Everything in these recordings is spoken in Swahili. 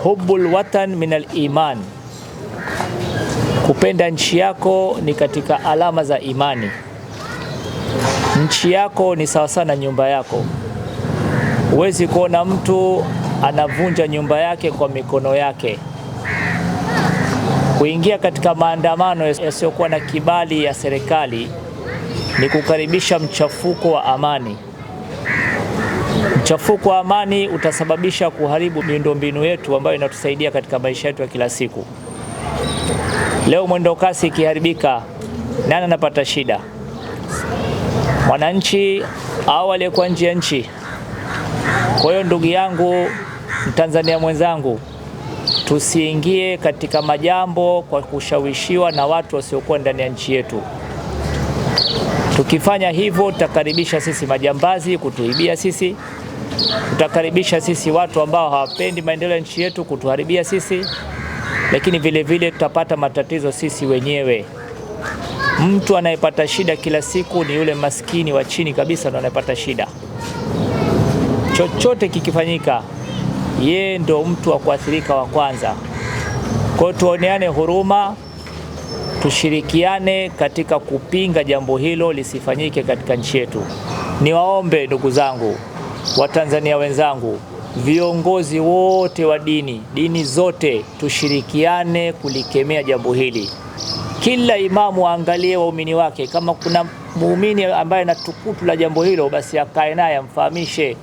hubbul watan minal iman, kupenda nchi yako ni katika alama za imani. Nchi yako ni sawa sana nyumba yako. Huwezi kuona mtu anavunja nyumba yake kwa mikono yake. Kuingia katika maandamano yasiyokuwa na kibali ya serikali ni kukaribisha mchafuko wa amani. Mchafuko wa amani utasababisha kuharibu miundombinu yetu ambayo inatusaidia katika maisha yetu ya kila siku. Leo mwendo kasi ikiharibika, nani anapata shida? Mwananchi au aliyekuwa nje ya nchi? Kwa hiyo ndugu yangu, Mtanzania mwenzangu, tusiingie katika majambo kwa kushawishiwa na watu wasiokuwa ndani ya nchi yetu. Tukifanya hivyo tutakaribisha sisi majambazi kutuibia sisi, tutakaribisha sisi watu ambao hawapendi maendeleo ya nchi yetu kutuharibia sisi, lakini vile vile tutapata matatizo sisi wenyewe. Mtu anayepata shida kila siku ni yule maskini wa chini kabisa, ndo anayepata shida. Chochote kikifanyika, yeye ndo mtu wa kuathirika wa kwanza. Kwa hiyo tuoneane huruma, tushirikiane katika kupinga jambo hilo lisifanyike katika nchi yetu. Niwaombe ndugu zangu, Watanzania wenzangu, viongozi wote wa dini zote, tushirikiane kulikemea jambo hili. Kila imamu aangalie waumini wake, kama kuna muumini ambaye anatukutu la jambo hilo, basi akae naye amfahamishe.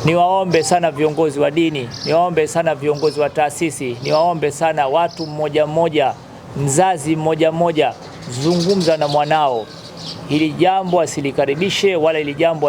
Niwaombe sana viongozi wa dini, niwaombe sana viongozi wa taasisi, niwaombe sana watu mmoja mmoja, mzazi mmoja mmoja, zungumza na mwanao. Hili jambo asilikaribishe, wala hili jambo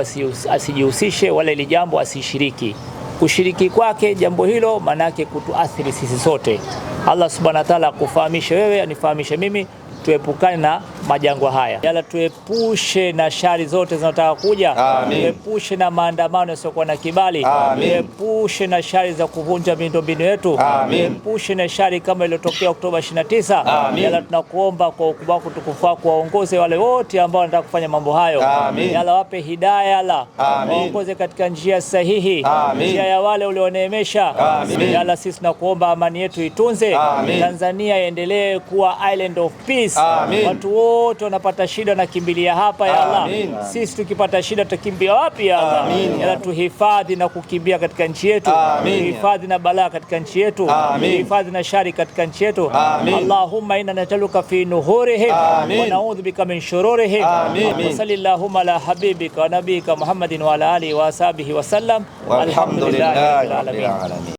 asijihusishe, wala hili jambo asishiriki. Kushiriki kwake jambo hilo manake kutuathiri sisi sote. Allah subhanahu wa ta'ala akufahamishe wewe, anifahamishe mimi, tuepukane na majangwa haya. Yala tuepushe na shari zote zinataka kuja. Tuepushe na maandamano yasiyokuwa na kibali. Tuepushe na shari za kuvunja miundombinu yetu. Tuepushe na shari kama iliyotokea Oktoba 29. Yala tunakuomba kwa ukubwa wako tukufu kuwaongoze wale wote ambao wanataka kufanya mambo hayo. Yala wape hidayah, yala waongoze katika njia sahihi, njia ya wale ulioneemesha. Yala sisi tunakuomba amani yetu itunze. Tanzania iendelee kuwa island of peace. Watu wote wanapata shida na kimbilia hapa ya Allah. Sisi tukipata shida tukimbia wapi ya Allah? Yala tuhifadhi na kukimbia katika nchi yetu. Tuhifadhi na balaa katika nchi yetu. Tuhifadhi na shari katika nchi yetu. Allahumma inna naj'aluka fi nuhurihim wa na'udhu bika min shururihim. Wa sallallahu ala habibika wa nabiyika Muhammadin wa ala alihi wa ashabihi wa sallam. Alhamdulillahi rabbil alamin.